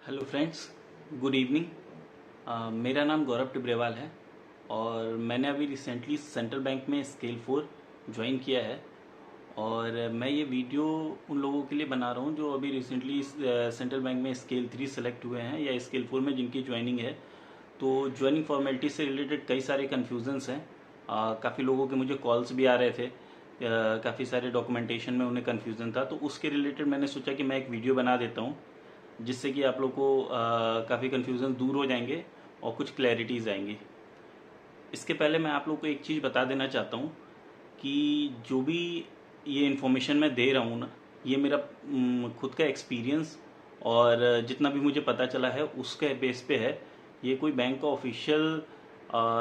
Hello friends, good evening. मेरा नाम गौरव टिब्रेवाल है और मैंने अभी रिसेंटली सेंट्रल बैंक में स्केल 4 ज्वाइन किया है। और मैं ये वीडियो उन लोगों के लिए बना रहा हूँ जो अभी रिसेंटली सेंट्रल बैंक में स्केल 3 सेलेक्ट हुए हैं या स्केल 4 में जिनकी ज्वाइनिंग है। तो ज्वाइनिंग फॉर्मेलिटी से रिलेटेड कई सारे कन्फ्यूजन्स हैं। काफ़ी लोगों के मुझे कॉल्स भी आ रहे थे। काफ़ी सारे डॉक्यूमेंटेशन में उन्हें कन्फ्यूज़न था, तो उसके रिलेटेड मैंने सोचा कि मैं एक वीडियो बना देता हूँ जिससे कि आप लोग को काफ़ी कन्फ्यूज़न दूर हो जाएंगे और कुछ क्लैरिटीज़ आएंगी। इसके पहले मैं आप लोग को एक चीज़ बता देना चाहता हूँ कि जो भी ये इन्फॉर्मेशन मैं दे रहा हूँ ना, ये मेरा खुद का एक्सपीरियंस और जितना भी मुझे पता चला है उसके बेस पे है। ये कोई बैंक का ऑफिशियल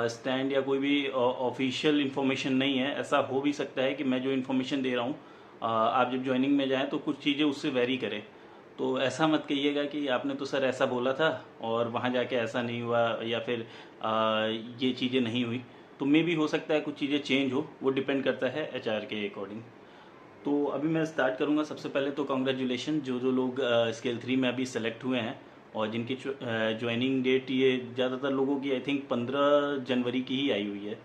स्टैंड या कोई भी ऑफिशियल इन्फॉर्मेशन नहीं है। ऐसा हो भी सकता है कि मैं जो इन्फॉर्मेशन दे रहा हूँ आप जब ज्वाइनिंग में जाएं तो कुछ चीज़ें उससे वेरी करें। तो ऐसा मत कहिएगा कि आपने तो सर ऐसा बोला था और वहाँ जाके ऐसा नहीं हुआ या फिर ये चीज़ें नहीं हुई। तो मे भी हो सकता है कुछ चीज़ें चेंज हो, वो डिपेंड करता है एचआर के अकॉर्डिंग। तो अभी मैं स्टार्ट करूँगा। सबसे पहले तो कॉन्ग्रेचुलेशन जो जो लोग स्केल 3 में अभी सेलेक्ट हुए हैं और जिनकी ज्वाइनिंग डेट ये ज़्यादातर लोगों की आई थिंक 15 जनवरी की ही आई हुई है।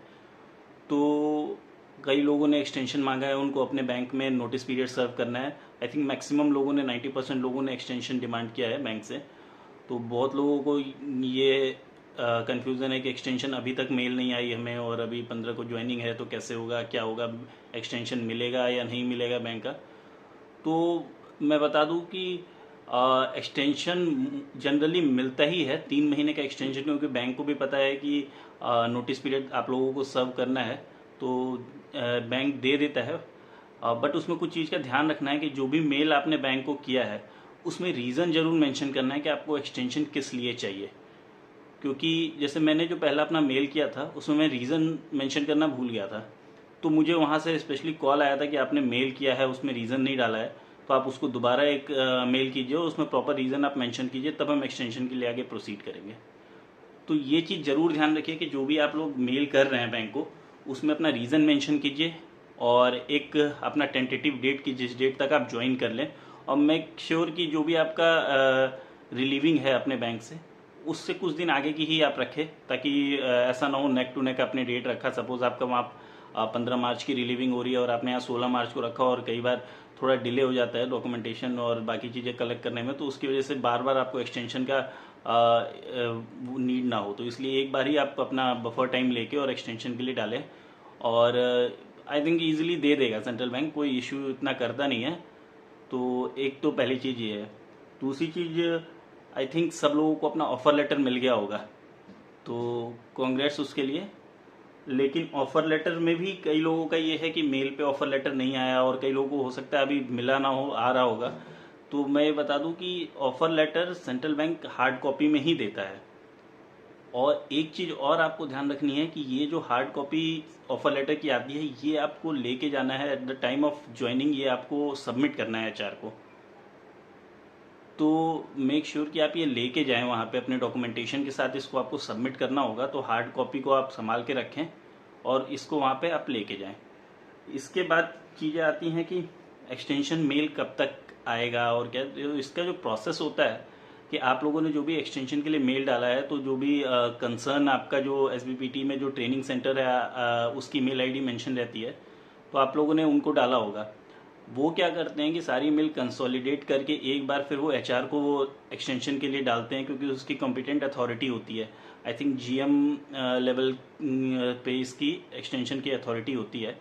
तो कई लोगों ने एक्सटेंशन मांगा है, उनको अपने बैंक में नोटिस पीरियड सर्व करना है। आई थिंक मैक्सिमम लोगों ने 90% लोगों ने एक्सटेंशन डिमांड किया है बैंक से। तो बहुत लोगों को ये कन्फ्यूज़न है कि एक्सटेंशन अभी तक मेल नहीं आई हमें और अभी 15 को ज्वाइनिंग है तो कैसे होगा, क्या होगा, एक्सटेंशन मिलेगा या नहीं मिलेगा बैंक का। तो मैं बता दूं कि एक्सटेंशन जनरली मिलता ही है 3 महीने का एक्सटेंशन, क्योंकि बैंक को भी पता है कि नोटिस पीरियड आप लोगों को सर्व करना है तो बैंक दे देता है। बट उसमें कुछ चीज़ का ध्यान रखना है कि जो भी मेल आपने बैंक को किया है उसमें रीज़न जरूर मेंशन करना है कि आपको एक्सटेंशन किस लिए चाहिए। क्योंकि जैसे मैंने जो पहला अपना मेल किया था उसमें मैं रीज़न मेंशन करना भूल गया था। तो मुझे वहाँ से स्पेशली कॉल आया था कि आपने मेल किया है उसमें रीज़न नहीं डाला है, तो आप उसको दोबारा एक मेल कीजिए और उसमें प्रॉपर रीज़न आप मेंशन कीजिए, तब हम एक्सटेंशन के लिए आगे प्रोसीड करेंगे। तो ये चीज़ ज़रूर ध्यान रखिए कि जो भी आप लोग मेल कर रहे हैं बैंक को उसमें अपना रीज़न मेंशन कीजिए और एक अपना टेंटेटिव डेट की जिस डेट तक आप ज्वाइन कर लें। और मेक श्योर कि जो भी आपका रिलीविंग है अपने बैंक से उससे कुछ दिन आगे की ही आप रखें, ताकि ऐसा ना हो नेक टू नेक आपने डेट रखा। सपोज आपका वहाँ 15 मार्च की रिलीविंग हो रही है और आपने यहाँ 16 मार्च को रखा और कई बार थोड़ा डिले हो जाता है डॉक्यूमेंटेशन और बाकी चीज़ें कलेक्ट करने में, तो उसकी वजह से बार बार आपको एक्सटेंशन का नीड ना हो। तो इसलिए एक बार ही आप अपना बफर टाइम लेके और एक्सटेंशन के लिए डालें और आई थिंक ईजिली दे देगा सेंट्रल बैंक, कोई इशू इतना करता नहीं है। तो एक तो पहली चीज़ ये है। दूसरी चीज़, आई थिंक सब लोगों को अपना ऑफ़र लेटर मिल गया होगा, तो कॉन्ग्रेट्स उसके लिए। लेकिन ऑफ़र लेटर में भी कई लोगों का ये है कि मेल पे ऑफ़र लेटर नहीं आया और कई लोगों को हो सकता है अभी मिला ना हो, आ रहा होगा। तो मैं ये बता दूं कि offer letter central bank hard copy में ही देता है। और एक चीज़ और आपको ध्यान रखनी है कि ये जो हार्ड कॉपी ऑफ़र लेटर की आती है ये आपको लेके जाना है at the time of joining, ये आपको सबमिट करना है एचआर को। तो मेक श्योर कि आप ये लेके जाएं वहाँ पे अपने डॉक्यूमेंटेशन के साथ, इसको आपको सबमिट करना होगा। तो हार्ड कॉपी को आप संभाल के रखें और इसको वहाँ पे आप लेके जाएं। इसके बाद चीज़ें आती हैं कि एक्सटेंशन मेल कब तक आएगा और क्या। तो इसका जो प्रोसेस होता है कि आप लोगों ने जो भी एक्सटेंशन के लिए मेल डाला है, तो जो भी कंसर्न आपका जो एसबीपीटी में जो ट्रेनिंग सेंटर है उसकी मेल आईडी मेंशन रहती है, तो आप लोगों ने उनको डाला होगा। वो क्या करते हैं कि सारी मेल कंसोलिडेट करके एक बार फिर वो एचआर को वो एक्सटेंशन के लिए डालते हैं, क्योंकि उसकी कॉम्पिटेंट अथॉरिटी होती है। आई थिंक जीएम लेवल पे इसकी एक्सटेंशन की अथॉरिटी होती है।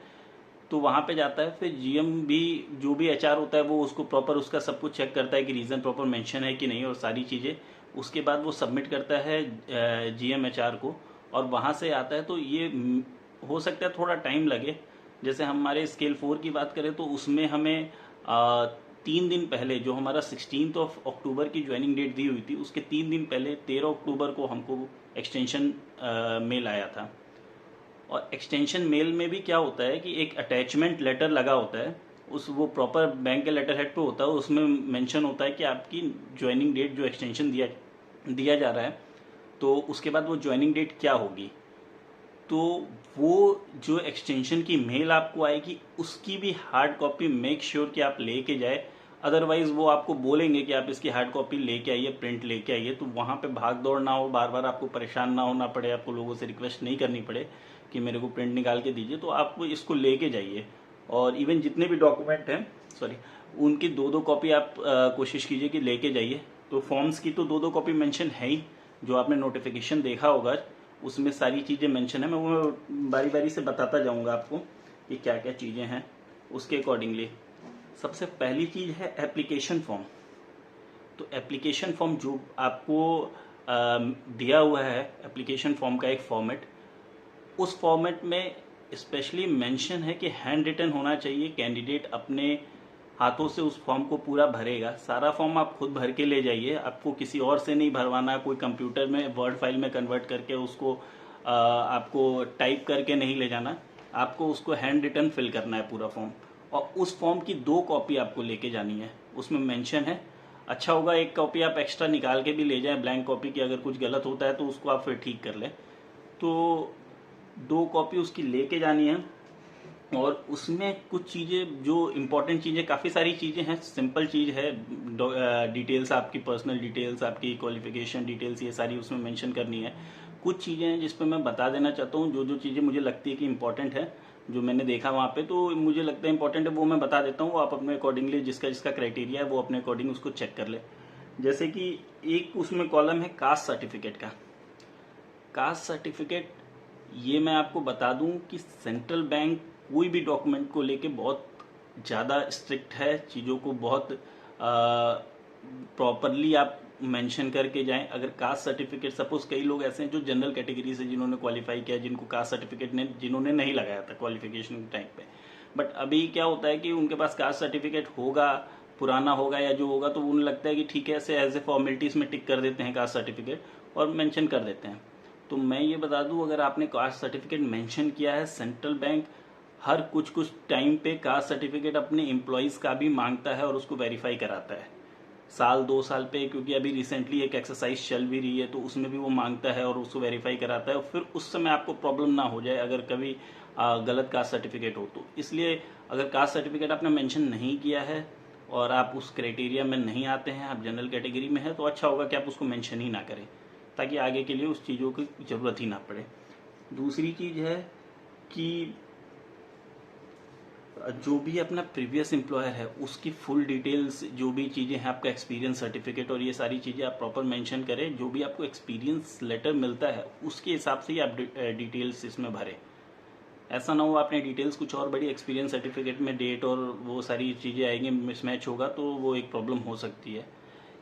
तो वहाँ पे जाता है, फिर जीएम भी जो भी एचआर होता है वो उसको प्रॉपर उसका सब कुछ चेक करता है कि रीज़न प्रॉपर मेंशन है कि नहीं और सारी चीज़ें। उसके बाद वो सबमिट करता है जीएम एचआर को और वहाँ से आता है। तो ये हो सकता है थोड़ा टाइम लगे। जैसे हमारे स्केल 4 की बात करें तो उसमें हमें 3 दिन पहले, जो हमारा 16 अक्टूबर की ज्वाइनिंग डेट दी हुई थी उसके 3 दिन पहले 13 अक्टूबर को हमको एक्सटेंशन मेल आया था। और एक्सटेंशन मेल में भी क्या होता है कि एक अटैचमेंट लेटर लगा होता है, उस वो प्रॉपर बैंक के लेटर हेड पे होता है, उसमें मेंशन होता है कि आपकी ज्वाइनिंग डेट जो एक्सटेंशन दिया दिया जा रहा है तो उसके बाद वो ज्वाइनिंग डेट क्या होगी। तो वो जो एक्सटेंशन की मेल आपको आएगी उसकी भी हार्ड कॉपी मेक श्योर कि आप लेके जाए अदरवाइज़ वो आपको बोलेंगे कि आप इसकी हार्ड कॉपी लेके आइए, प्रिंट लेके आइए, तो वहाँ पे भाग दौड़ ना हो, बार बार आपको परेशान ना होना पड़े, आपको लोगों से रिक्वेस्ट नहीं करनी पड़े कि मेरे को प्रिंट निकाल के दीजिए, तो आप इसको लेके जाइए। और इवन जितने भी डॉक्यूमेंट हैं, सॉरी, उनकी 2-2 कॉपी आप कोशिश कीजिए कि लेके जाइए। तो फॉर्म्स की तो 2-2 कॉपी मेंशन है ही, जो आपने नोटिफिकेशन देखा होगा उसमें सारी चीज़ें मेंशन है। मैं वो बारी बारी से बताता जाऊंगा आपको कि क्या क्या चीज़ें हैं उसके अकॉर्डिंगली। सबसे पहली चीज़ है एप्लीकेशन फॉर्म। तो एप्लीकेशन फॉर्म जो आपको दिया हुआ है, एप्लीकेशन फॉर्म का एक फॉर्मेट, उस फॉर्मेट में स्पेशली मेंशन है कि हैंड रिटन होना चाहिए। कैंडिडेट अपने हाथों से उस फॉर्म को पूरा भरेगा। सारा फॉर्म आप खुद भर के ले जाइए, आपको किसी और से नहीं भरवाना, कोई कंप्यूटर में वर्ड फाइल में कन्वर्ट करके उसको आपको टाइप करके नहीं ले जाना, आपको उसको हैंड रिटन फिल करना है पूरा फॉर्म। और उस फॉर्म की 2 कॉपी आपको लेके जानी है, उसमें मेंशन है। अच्छा होगा एक कॉपी आप एक्स्ट्रा निकाल के भी ले जाएं, ब्लैंक कॉपी की, अगर कुछ गलत होता है तो उसको आप फिर ठीक कर लें। तो 2 कॉपी उसकी लेके जानी है। और उसमें कुछ चीज़ें जो इम्पोर्टेंट चीज़ें, काफ़ी सारी चीज़ें हैं, सिंपल चीज़ है, डिटेल्स आपकी पर्सनल डिटेल्स, आपकी क्वालिफिकेशन डिटेल्स, ये सारी उसमें मेंशन करनी है। कुछ चीज़ें हैं जिस पर मैं बता देना चाहता हूँ, जो जो चीज़ें मुझे लगती है कि इम्पोर्टेंट है, जो मैंने देखा वहाँ पे, तो मुझे लगता है इम्पोर्टेंट है, वो मैं बता देता हूँ। आप अपने अकॉर्डिंगली जिसका जिसका क्राइटेरिया है वो अपने अकॉर्डिंग उसको चेक कर ले। जैसे कि एक उसमें कॉलम है कास्ट सर्टिफिकेट का। कास्ट सर्टिफिकेट, ये मैं आपको बता दूं कि सेंट्रल बैंक कोई भी डॉक्यूमेंट को लेके बहुत ज़्यादा स्ट्रिक्ट है, चीज़ों को बहुत प्रॉपरली आप मेंशन करके जाएं। अगर कास्ट सर्टिफिकेट, सपोज कई लोग ऐसे हैं जो जनरल कैटेगरी से जिन्होंने क्वालिफाई किया, जिनको कास्ट सर्टिफिकेट ने जिन्होंने नहीं लगाया था क्वालिफिकेशन के टाइम पे, बट अभी क्या होता है कि उनके पास कास्ट सर्टिफिकेट होगा, पुराना होगा या जो होगा, तो उन्हें लगता है कि ठीक है, ऐसे एज ए फॉर्मेलिटीज में टिक कर देते हैं कास्ट सर्टिफिकेट और मेंशन कर देते हैं। तो मैं ये बता दूं, अगर आपने कास्ट सर्टिफिकेट मेंशन किया है, सेंट्रल बैंक हर कुछ टाइम पे कास्ट सर्टिफिकेट अपने एम्प्लॉयज़ का भी मांगता है और उसको वेरीफाई कराता है, साल 2 साल पे, क्योंकि अभी रिसेंटली एक एक्सरसाइज चल भी रही है, तो उसमें भी वो मांगता है और उसको वेरीफाई कराता है। और फिर उस समय आपको प्रॉब्लम ना हो जाए अगर कभी गलत कास्ट सर्टिफिकेट हो तो। इसलिए अगर कास्ट सर्टिफिकेट आपने मेंशन नहीं किया है और आप उस क्राइटेरिया में नहीं आते हैं, आप जनरल कैटेगरी में है, तो अच्छा होगा कि आप उसको मेंशन ही ना करें, ताकि आगे के लिए उस चीज़ों की ज़रूरत ही ना पड़े। दूसरी चीज़ है कि जो भी अपना प्रीवियस एम्प्लॉयर है उसकी फुल डिटेल्स, जो भी चीज़ें हैं, आपका एक्सपीरियंस सर्टिफिकेट और ये सारी चीज़ें आप प्रॉपर मेंशन करें। जो भी आपको एक्सपीरियंस लेटर मिलता है उसके हिसाब से ही आप डिटेल्स इसमें भरें। ऐसा ना हो आपने डिटेल्स कुछ और बड़ी, एक्सपीरियंस सर्टिफिकेट में डेट और वो सारी चीज़ें आएंगी, मिसमैच होगा तो वो एक प्रॉब्लम हो सकती है।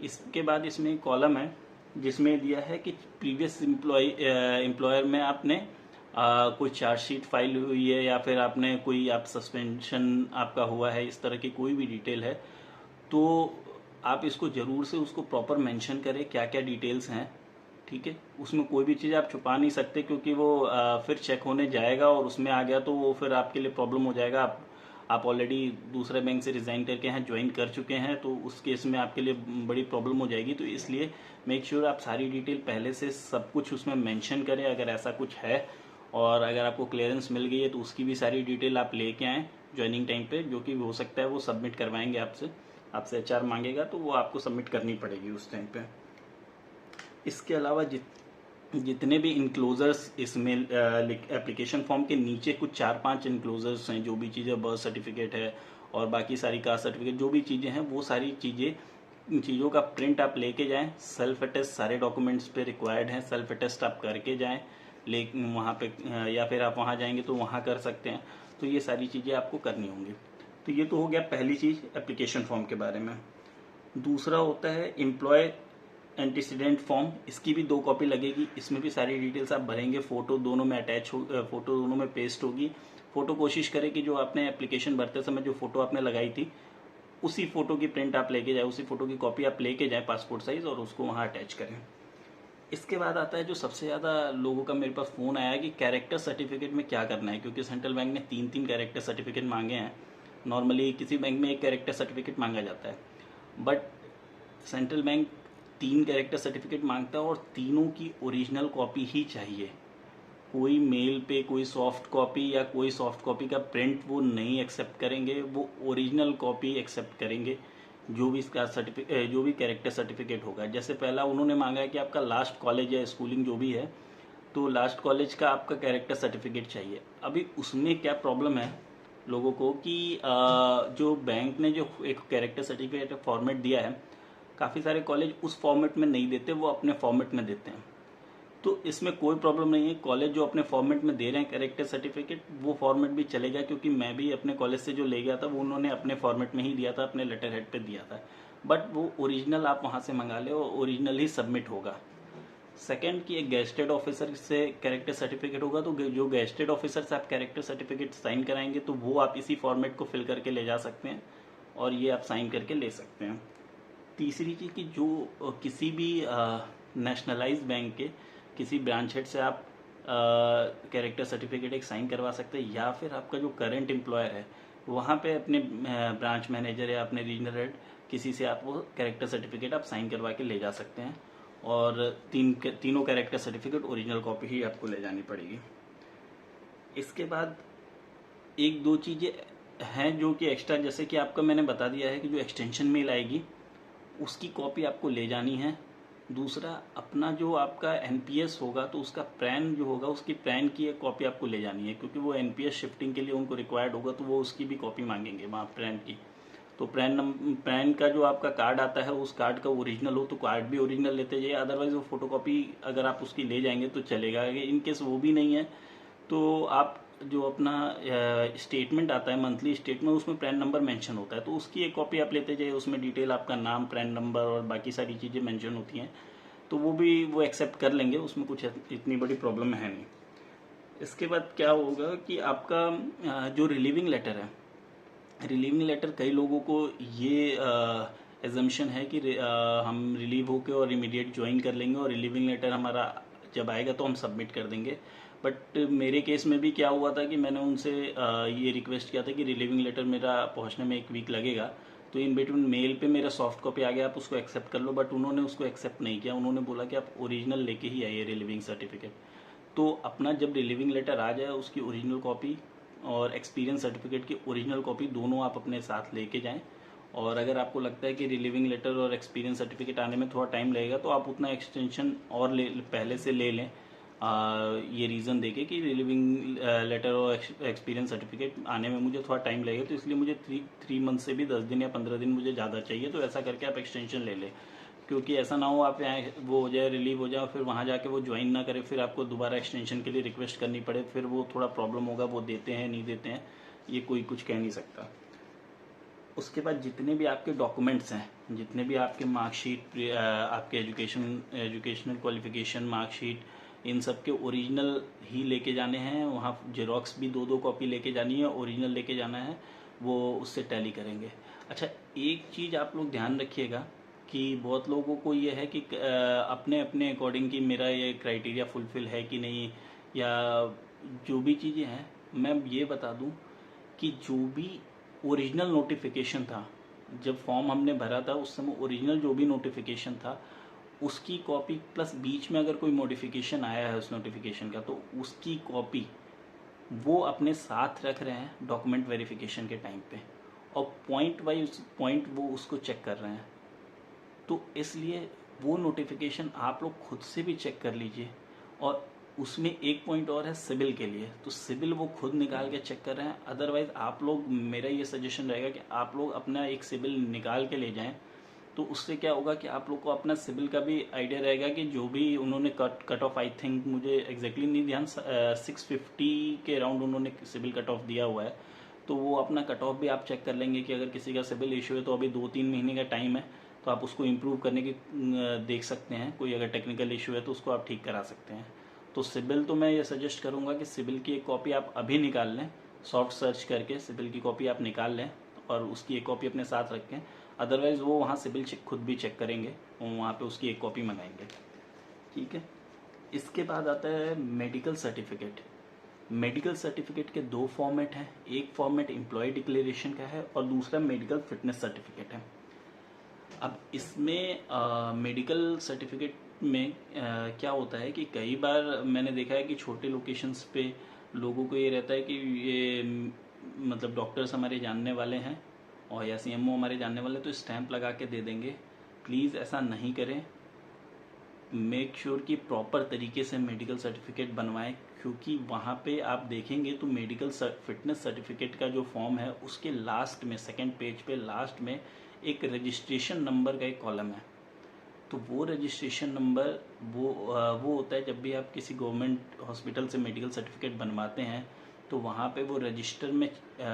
इसके बाद इसमें एक कॉलम है जिसमें दिया है कि प्रीवियस एम्प्लॉयर में आपने कोई चार्जशीट फाइल हुई है या फिर आपने कोई आप सस्पेंशन आपका हुआ है, इस तरह की कोई भी डिटेल है तो आप इसको ज़रूर से उसको प्रॉपर मेंशन करें, क्या क्या डिटेल्स हैं। ठीक है, उसमें कोई भी चीज़ आप छुपा नहीं सकते, क्योंकि वो फिर चेक होने जाएगा और उसमें आ गया तो वो फिर आपके लिए प्रॉब्लम हो जाएगा। आप ऑलरेडी दूसरे बैंक से रिज़ाइन करके हैं, ज्वाइन कर चुके हैं, तो उस केस में आपके लिए बड़ी प्रॉब्लम हो जाएगी। तो इसलिए मेक श्योर आप सारी डिटेल पहले से सब कुछ उसमें मेंशन करें अगर ऐसा कुछ है। और अगर आपको क्लियरेंस मिल गई है तो उसकी भी सारी डिटेल आप लेके आएँ ज्वाइनिंग टाइम पे, जो कि हो सकता है वो सबमिट करवाएंगे आपसे HR मांगेगा तो वो आपको सबमिट करनी पड़ेगी उस टाइम पे। इसके अलावा जितने भी इनक्लोजर्स इसमें एप्लीकेशन फॉर्म के नीचे कुछ 4-5 इनक्लोजर्स हैं, जो भी चीज़ें बर्थ सर्टिफिकेट है और बाकी सारी कास्ट सर्टिफिकेट जो भी चीज़ें हैं, वो सारी चीज़ों का प्रिंट आप लेके जाएं। सेल्फ अटेस्ट सारे डॉक्यूमेंट्स पे रिक्वायर्ड हैं, सेल्फ अटेस्ट आप करके जाएं, लेकिन वहाँ पे या फिर आप वहाँ जाएंगे तो वहाँ कर सकते हैं। तो ये सारी चीज़ें आपको करनी होंगी। तो ये तो हो गया पहली चीज़ एप्लीकेशन फॉर्म के बारे में। दूसरा होता है एम्प्लॉय एंटीसीडेंट फॉर्म, इसकी भी 2 कॉपी लगेगी। इसमें भी सारी डिटेल्स आप भरेंगे, फोटो दोनों में अटैच हो, फोटो दोनों में पेस्ट होगी। फोटो कोशिश करें कि जो आपने एप्लीकेशन भरते समय जो फोटो आपने लगाई थी उसी फोटो की प्रिंट आप लेके जाए, उसी फोटो की कॉपी आप लेके जाए पासपोर्ट साइज, और उसको वहाँ अटैच करें। इसके बाद आता है जो सबसे ज़्यादा लोगों का मेरे पास फ़ोन आया कि कैरेक्टर सर्टिफिकेट में क्या करना है, क्योंकि सेंट्रल बैंक ने 3-3 कैरेक्टर सर्टिफिकेट मांगे हैं। नॉर्मली किसी बैंक में 1 कैरेक्टर सर्टिफिकेट मांगा जाता है, but central bank 3 character certificate मांगता है और तीनों की ओरिजिनल कॉपी ही चाहिए। कोई मेल पे कोई सॉफ्ट कॉपी या कोई सॉफ्ट कॉपी का प्रिंट वो नहीं एक्सेप्ट करेंगे, वो ओरिजिनल कॉपी एक्सेप्ट करेंगे। जो भी इसका सर्टिफिकेट, जो भी कैरेक्टर सर्टिफिकेट होगा। जैसे पहला उन्होंने मांगा है कि आपका लास्ट कॉलेज या स्कूलिंग जो भी है, तो लास्ट कॉलेज का आपका कैरेक्टर सर्टिफिकेट चाहिए। अभी उसमें क्या प्रॉब्लम है लोगों को कि जो बैंक ने जो एक कैरेक्टर सर्टिफिकेट फॉर्मेट दिया है, काफ़ी सारे कॉलेज उस फॉर्मेट में नहीं देते, वो अपने फॉर्मेट में देते हैं। तो इसमें कोई प्रॉब्लम नहीं है, कॉलेज जो अपने फॉर्मेट में दे रहे हैं कैरेक्टर सर्टिफिकेट, वो फॉर्मेट भी चलेगा, क्योंकि मैं भी अपने कॉलेज से जो ले गया था वो उन्होंने अपने फॉर्मेट में ही दिया था, अपने लेटर हेड पे दिया था। बट वो ओरिजिनल आप वहाँ से मंगा ले और ओरिजिनल ही सबमिट होगा। सेकंड कि एक गेस्टेड ऑफिसर से कैरेक्टर सर्टिफिकेट होगा, तो जो गेस्टेड ऑफिसर से आप कैरेक्टर सर्टिफिकेट साइन कराएंगे तो वो आप इसी फॉर्मेट को फिल करके ले जा सकते हैं और ये आप साइन करके ले सकते हैं। तीसरी चीज़ कि जो किसी भी नेशनलाइज बैंक के किसी ब्रांच हेड से आप कैरेक्टर सर्टिफिकेट एक साइन करवा सकते हैं, या फिर आपका जो करंट एम्प्लॉयर है वहाँ पे अपने ब्रांच मैनेजर या अपने रीजनल हेड किसी से आप वो कैरेक्टर सर्टिफिकेट आप साइन करवा के ले जा सकते हैं। और तीनों कैरेक्टर सर्टिफिकेट ओरिजिनल कॉपी ही आपको ले जानी पड़ेगी। इसके बाद एक दो चीज़ें हैं जो कि एक्स्ट्रा, जैसे कि आपका मैंने बता दिया है कि जो एक्सटेंशन मेल आएगी उसकी कॉपी आपको ले जानी है। दूसरा, अपना जो आपका एनपीएस होगा तो उसका पैन जो होगा उसकी पैन की एक कॉपी आपको ले जानी है, क्योंकि वो एनपीएस शिफ्टिंग के लिए उनको रिक्वायर्ड होगा, तो वो उसकी भी कॉपी मांगेंगे वहाँ पैन की। तो पैन का जो आपका कार्ड आता है उस कार्ड का ओरिजिनल हो तो कार्ड भी ओरिजिनल लेते जाइए, अदरवाइज वो फोटोकॉपी अगर आप उसकी ले जाएंगे तो चलेगा। इनकेस वो भी नहीं है तो आप जो अपना स्टेटमेंट आता है मंथली स्टेटमेंट, उसमें पैन नंबर मेंशन होता है, तो उसकी एक कॉपी आप लेते जाइए। उसमें डिटेल आपका नाम, पैन नंबर और बाकी सारी चीज़ें मेंशन होती हैं, तो वो एक्सेप्ट कर लेंगे, उसमें कुछ इतनी बड़ी प्रॉब्लम है नहीं। इसके बाद क्या होगा कि आपका जो रिलीविंग लेटर है, रिलीविंग लेटर कई लोगों को ये एजम्पशन है कि हम रिलीव होकर और इमीडिएट ज्वाइन कर लेंगे और रिलीविंग लेटर हमारा जब आएगा तो हम सबमिट कर देंगे। बट मेरे केस में भी क्या हुआ था कि मैंने उनसे ये रिक्वेस्ट किया था कि रिलीविंग लेटर मेरा पहुंचने में 1 वीक लगेगा, तो इन बिटवीन मेल पे मेरा सॉफ्ट कॉपी आ गया, आप उसको एक्सेप्ट कर लो। बट उन्होंने उसको एक्सेप्ट नहीं किया, उन्होंने बोला कि आप ओरिजिनल लेके ही आइए रिलीविंग सर्टिफिकेट। तो अपना जब रिलीविंग लेटर आ जाए उसकी ओरिजिनल कॉपी और एक्सपीरियंस सर्टिफिकेट की ओरिजिनल कॉपी दोनों आप अपने साथ लेके जाएं। और अगर आपको लगता है कि रिलीविंग लेटर और एक्सपीरियंस सर्टिफिकेट आने में थोड़ा टाइम लगेगा तो आप उतना एक्सटेंशन और पहले से ले लें, ये रीज़न देके कि रिलीविंग लेटर और एक्सपीरियंस सर्टिफिकेट आने में मुझे थोड़ा टाइम लगेगा, तो इसलिए मुझे 3 मंथ से भी 10 दिन या 15 दिन मुझे ज़्यादा चाहिए, तो ऐसा करके आप एक्सटेंशन ले लें। क्योंकि ऐसा ना हो आप यहाँ वो हो जाए, रिलीव हो जाए, फिर वहाँ जाके वो ज्वाइन ना करे, फिर आपको दोबारा एक्सटेंशन के लिए रिक्वेस्ट करनी पड़े, फिर वो थोड़ा प्रॉब्लम होगा, वो देते हैं नहीं देते हैं ये कोई कुछ कह नहीं सकता। उसके बाद जितने भी आपके डॉक्यूमेंट्स हैं, जितने भी आपके मार्कशीट, आपके एजुकेशनल क्वालिफिकेशन मार्कशीट, इन सब के ओरिजिनल ही लेके जाने हैं। वहाँ जेरोक्स भी 2-2 कॉपी लेके जानी है, ओरिजिनल लेके जाना है, वो उससे टैली करेंगे। अच्छा, एक चीज़ आप लोग ध्यान रखिएगा कि बहुत लोगों को ये है कि अपने अपने अकॉर्डिंग कि मेरा ये क्राइटेरिया फुलफिल है कि नहीं, या जो भी चीज़ें हैं। मैं ये बता दूं कि जो भी ओरिजिनल नोटिफिकेशन था, जब फॉर्म हमने भरा था उस समय ओरिजिनल जो भी नोटिफिकेशन था उसकी कॉपी प्लस बीच में अगर कोई मॉडिफिकेशन आया है उस नोटिफिकेशन का, तो उसकी कॉपी वो अपने साथ रख रहे हैं डॉक्यूमेंट वेरिफिकेशन के टाइम पे, और पॉइंट वाइज पॉइंट वो उसको चेक कर रहे हैं। तो इसलिए वो नोटिफिकेशन आप लोग खुद से भी चेक कर लीजिए। और उसमें एक पॉइंट और है सिबिल के लिए, तो सिबिल वो खुद निकाल के चेक कर रहे हैं। अदरवाइज आप लोग, मेरा ये सजेशन रहेगा कि आप लोग अपना एक सिबिल निकाल के ले जाएं, तो उससे क्या होगा कि आप लोग को अपना सिबिल का भी आइडिया रहेगा कि जो भी उन्होंने कट ऑफ, आई थिंक मुझे एग्जैक्टली नहीं ध्यान, 650 के अराउंड उन्होंने सिबिल कट ऑफ दिया हुआ है, तो वो अपना कट ऑफ भी आप चेक कर लेंगे कि अगर किसी का सिबिल इशू है तो अभी 2-3 महीने का टाइम है, तो आप उसको इम्प्रूव करने की देख सकते हैं। कोई अगर टेक्निकल इशू है तो उसको आप ठीक करा सकते हैं। तो सिबिल तो मैं ये सजेस्ट करूँगा कि सिबिल की एक कॉपी आप अभी निकाल लें, सॉफ्ट सर्च करके सिबिल की कॉपी आप निकाल लें और उसकी एक कॉपी अपने साथ रखें। अदरवाइज़ वो वहाँ सिबिल खुद भी चेक करेंगे और वहाँ पे उसकी एक कॉपी मंगाएंगे। ठीक है। इसके बाद आता है मेडिकल सर्टिफिकेट। मेडिकल सर्टिफिकेट के 2 फॉर्मेट हैं, एक फॉर्मेट एम्प्लॉय डिक्लेरेशन का है और दूसरा मेडिकल फिटनेस सर्टिफिकेट है। अब इसमें मेडिकल सर्टिफिकेट में क्या होता है कि कई बार मैंने देखा है कि छोटे लोकेशंस पे लोगों को ये रहता है कि ये मतलब डॉक्टर्स हमारे जानने वाले हैं और या सीएमओ हमारे जानने वाले तो स्टैंप लगा के दे देंगे। प्लीज़ ऐसा नहीं करें। मेक श्योर कि प्रॉपर तरीके से मेडिकल सर्टिफिकेट बनवाएं, क्योंकि वहाँ पे आप देखेंगे तो मेडिकल फिटनेस सर्टिफिकेट का जो फॉर्म है उसके लास्ट में, सेकंड पेज पे लास्ट में एक रजिस्ट्रेशन नंबर का एक कॉलम है। तो वो रजिस्ट्रेशन नंबर वो होता है जब भी आप किसी गवर्नमेंट हॉस्पिटल से मेडिकल सर्टिफिकेट बनवाते हैं तो वहाँ पे वो रजिस्टर में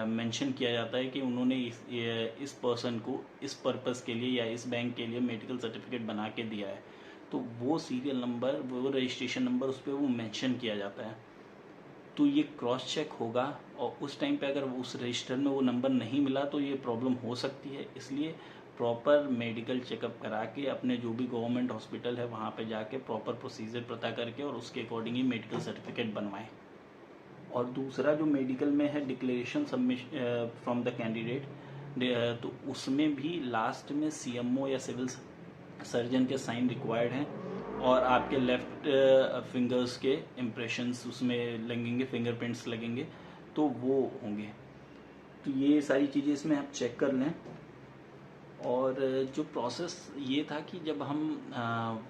मेंशन किया जाता है कि उन्होंने इस पर्सन को इस पर्पस के लिए या इस बैंक के लिए मेडिकल सर्टिफिकेट बना के दिया है। तो वो सीरियल नंबर, वो रजिस्ट्रेशन नंबर उस पर वो मेंशन किया जाता है। तो ये क्रॉस चेक होगा और उस टाइम पे अगर उस रजिस्टर में वो नंबर नहीं मिला तो ये प्रॉब्लम हो सकती है। इसलिए प्रॉपर मेडिकल चेकअप करा के अपने जो भी गवर्नमेंट हॉस्पिटल है वहाँ पे जाके प्रॉपर प्रोसीजर पता करके और उसके अकॉर्डिंग ही मेडिकल सर्टिफिकेट बनवाएं। और दूसरा जो मेडिकल में है declaration submission from the candidate, तो उसमें भी लास्ट में सीएमओ या सिविल सर्जन के साइन रिक्वायर्ड हैं और आपके लेफ्ट फिंगर्स के इम्प्रेशंस उसमें लगेंगे, फिंगरप्रिंट्स लगेंगे, तो वो होंगे। तो ये सारी चीज़ें इसमें आप चेक कर लें। और जो प्रोसेस ये था कि जब हम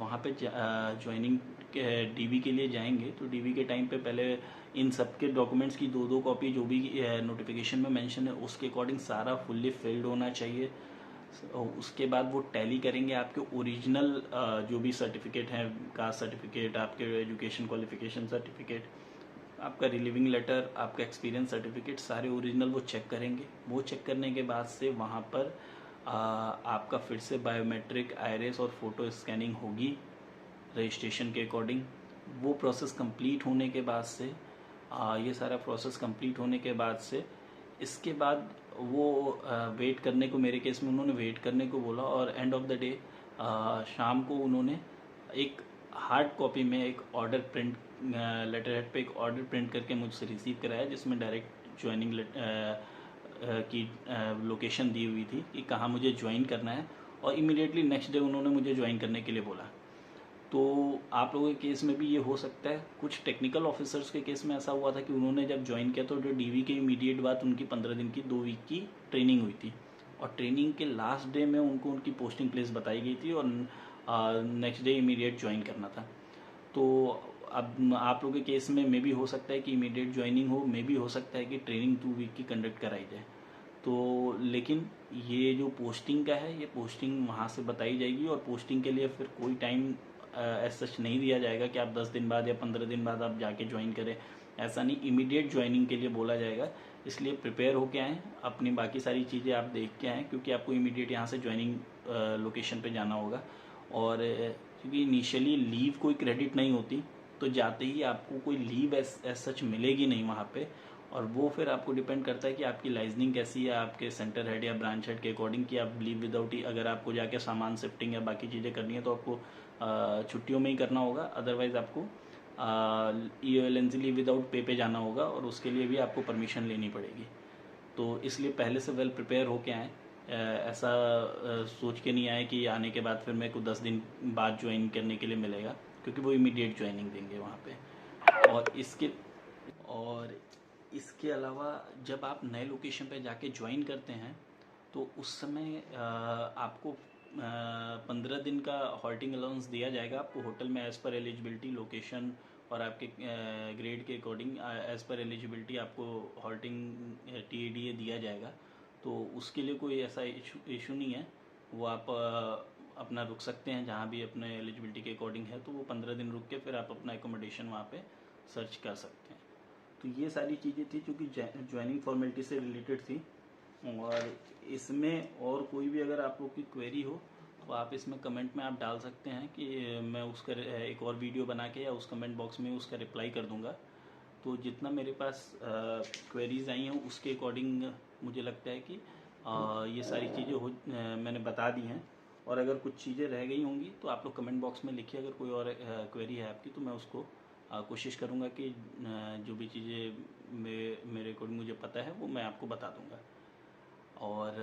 वहाँ पे ज्वाइनिंग डीवी के लिए जाएंगे तो डीवी के टाइम पे पहले इन सब के डॉक्यूमेंट्स की दो कॉपी जो भी नोटिफिकेशन में मेंशन है उसके अकॉर्डिंग सारा फुल्ली फिल्ड होना चाहिए। उसके बाद वो टैली करेंगे आपके ओरिजिनल जो भी सर्टिफिकेट हैं, कास्ट सर्टिफिकेट, आपके एजुकेशन क्वालिफिकेशन सर्टिफिकेट, आपका रिलीविंग लेटर, आपका एक्सपीरियंस सर्टिफिकेट, सारे ओरिजिनल वो चेक करेंगे। वो चेक करने के बाद से वहाँ पर आपका फिर से बायोमेट्रिक, आइरिस और फोटो स्कैनिंग होगी रजिस्ट्रेशन के अकॉर्डिंग। वो प्रोसेस कंप्लीट होने के बाद से ये सारा प्रोसेस कंप्लीट होने के बाद से इसके बाद वो वेट करने को, मेरे केस में उन्होंने वेट करने को बोला और एंड ऑफ द डे शाम को उन्होंने एक हार्ड कॉपी में एक ऑर्डर प्रिंट, लेटर हेड पे एक ऑर्डर प्रिंट करके मुझसे रिसीव कराया जिसमें डायरेक्ट ज्वाइनिंग की लोकेशन दी हुई थी कि कहाँ मुझे ज्वाइन करना है और इमीडिएटली नेक्स्ट डे उन्होंने मुझे ज्वाइन करने के लिए बोला। तो आप लोगों के केस में भी ये हो सकता है। कुछ टेक्निकल ऑफिसर्स के केस में ऐसा हुआ था कि उन्होंने जब ज्वाइन किया तो जो डीवी के इमीडिएट बाद उनकी 15 दिन की 2 वीक की ट्रेनिंग हुई थी और ट्रेनिंग के लास्ट डे में उनको उनकी पोस्टिंग प्लेस बताई गई थी और नेक्स्ट डे इमीडिएट ज्वाइन करना था। तो अब आप लोगों के केस में मे भी हो सकता है कि इमीडिएट ज्वाइनिंग हो, मे भी हो सकता है कि ट्रेनिंग 2 वीक की कंडक्ट कराई जाए। तो लेकिन ये जो पोस्टिंग का है ये पोस्टिंग वहाँ से बताई जाएगी और पोस्टिंग के लिए फिर कोई टाइम एज सच नहीं दिया जाएगा कि आप 10 दिन बाद या 15 दिन बाद आप जाके ज्वाइन करें। ऐसा नहीं, इमीडिएट ज्वाइनिंग के लिए बोला जाएगा। इसलिए प्रिपेयर होके आएँ, अपनी बाकी सारी चीज़ें आप देख के आएँ क्योंकि आपको इमीडिएट यहाँ से ज्वाइनिंग लोकेशन पे जाना होगा। और क्योंकि इनिशियली लीव कोई क्रेडिट नहीं होती तो जाते ही आपको कोई लीव एज सच मिलेगी नहीं वहाँ पे। और वो फिर आपको डिपेंड करता है कि आपकी लाइजनिंग कैसी है आपके सेंटर हेड या ब्रांच हेड के अकॉर्डिंग कि आप लीव विदाउट ही, अगर आपको जाके सामान शिफ्टिंग या बाकी चीज़ें करनी है तो आपको छुट्टियों में ही करना होगा। अदरवाइज़ आपको EOLNC लीव विदाउट पे जाना होगा और उसके लिए भी आपको परमिशन लेनी पड़ेगी। तो इसलिए पहले से वेल प्रिपेयर होके आएँ। ऐसा सोच के नहीं आए कि आने के बाद फिर मेरे को 10 दिन बाद ज्वाइन करने के लिए मिलेगा, क्योंकि वो इमीडिएट ज्वाइनिंग देंगे वहाँ पे। और इसके अलावा जब आप नए लोकेशन पे जाके ज्वाइन करते हैं तो उस समय आपको 15 दिन का हॉल्टिंग अलाउंस दिया जाएगा आपको होटल में एज़ पर एलिजिबिलिटी, लोकेशन और आपके ग्रेड के अकॉर्डिंग एज़ पर एलिजिबिलिटी आपको हॉल्टिंग TADA दिया जाएगा। तो उसके लिए कोई ऐसा इशू नहीं है, वो आप अपना रुक सकते हैं जहाँ भी अपने एलिजिबिलिटी के अकॉर्डिंग है। तो वो 15 दिन रुक के फिर आप अपना एकोमोडेशन वहाँ पे सर्च कर सकते हैं। तो ये सारी चीज़ें थी जो कि ज्वाइनिंग फॉर्मेलिटी से रिलेटेड थी। और इसमें और कोई भी अगर आप लोग की क्वेरी हो तो आप इसमें कमेंट में आप डाल सकते हैं कि मैं उसका एक और वीडियो बना के या उस कमेंट बॉक्स में उसका रिप्लाई कर दूंगा। तो जितना मेरे पास क्वेरीज आई हैं उसके अकॉर्डिंग मुझे लगता है कि ये सारी चीज़ें मैंने बता दी हैं। और अगर कुछ चीज़ें रह गई होंगी तो आप लोग कमेंट बॉक्स में लिखिए। अगर कोई और क्वेरी है आपकी तो मैं उसको कोशिश करूँगा कि जो भी चीज़ें मेरे अकॉर्डिंग मुझे पता है वो मैं आपको बता दूँगा। और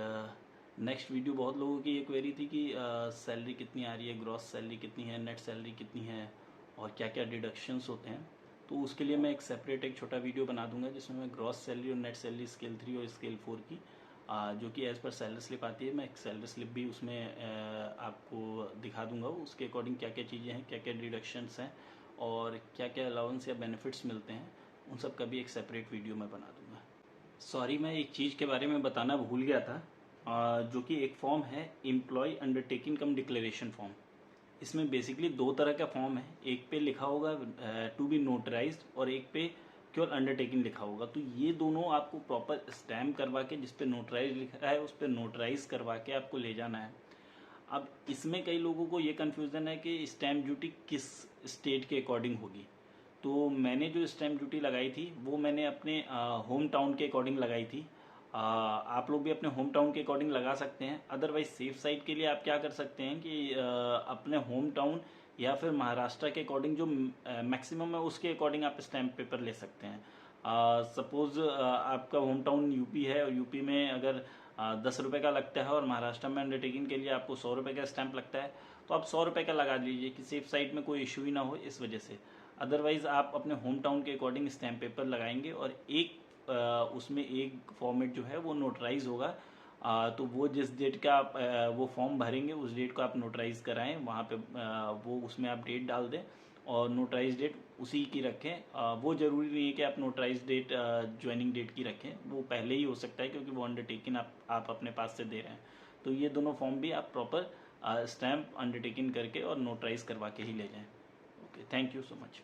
नेक्स्ट वीडियो बहुत लोगों की ये क्वेरी थी कि सैलरी कितनी आ रही है, ग्रॉस सैलरी कितनी है, नेट सैलरी कितनी है और क्या क्या डिडक्शंस होते हैं। तो उसके लिए मैं एक सेपरेट एक छोटा वीडियो बना दूंगा जिसमें मैं ग्रॉस सैलरी और नेट सैलरी स्केल 3 और स्केल 4 की जो कि एज़ पर सैलरी स्लिप आती है। मैं एक सैलरी स्लिप भी उसमें आपको दिखा दूंगा, उसके अकॉर्डिंग क्या क्या चीज़ें हैं, क्या क्या डिडक्शंस हैं और क्या क्या अलाउंस या बेनिफिट्स मिलते हैं, उन सब का भी एक सेपरेट वीडियो मैं बना दूंगा। सॉरी, मैं एक चीज़ के बारे में बताना भूल गया था, जो कि एक फॉर्म है एम्प्लॉय अंडरटेकिंग कम डिक्लेरेशन फॉर्म। इसमें बेसिकली दो तरह का फॉर्म है, एक पे लिखा होगा टू बी नोटराइज्ड और एक पे केवल अंडरटेकिंग लिखा होगा। तो ये दोनों आपको प्रॉपर स्टैम्प करवा के, जिस पे नोटराइज लिखा है उस पर नोटराइज करवा के आपको ले जाना है। अब इसमें कई लोगों को ये कन्फ्यूज़न है कि स्टैम्प ड्यूटी किस स्टेट के अकॉर्डिंग होगी। तो मैंने जो स्टैम्प ड्यूटी लगाई थी वो मैंने अपने होम टाउन के अकॉर्डिंग लगाई थी। आप लोग भी अपने होम टाउन के अकॉर्डिंग लगा सकते हैं। अदरवाइज सेफ साइड के लिए आप क्या कर सकते हैं कि अपने होम टाउन या फिर महाराष्ट्र के अकॉर्डिंग जो मैक्सिमम है उसके अकॉर्डिंग आप स्टैम्प पेपर ले सकते हैं। सपोज आपका होम टाउन यूपी है और यूपी में अगर 10 रुपये का लगता है और महाराष्ट्र में अंडरटेकिंग के लिए आपको 100 रुपये का स्टैंप लगता है, तो आप 100 रुपये का लगा लीजिए कि सेफ साइड में कोई इशू ही ना हो इस वजह से। अदरवाइज आप अपने होम टाउन के अकॉर्डिंग स्टैम्प पेपर लगाएंगे और एक उसमें एक फॉर्मेट जो है वो नोटराइज होगा। तो वो जिस डेट का आप वो फॉर्म भरेंगे उस डेट को आप नोटराइज कराएं वहाँ पे, वो उसमें आप डेट डाल दें और नोटराइज डेट उसी की रखें। वो ज़रूरी नहीं है कि आप नोटराइज डेट ज्वाइनिंग डेट की रखें, वो पहले ही हो सकता है क्योंकि वो अंडरटेकिंग आप अपने पास से दे रहे हैं। तो ये दोनों फॉर्म भी आप प्रॉपर स्टैम्प अंडरटेकिंग करके और नोटराइज करवा के ही ले जाएं। Okay, thank you so much.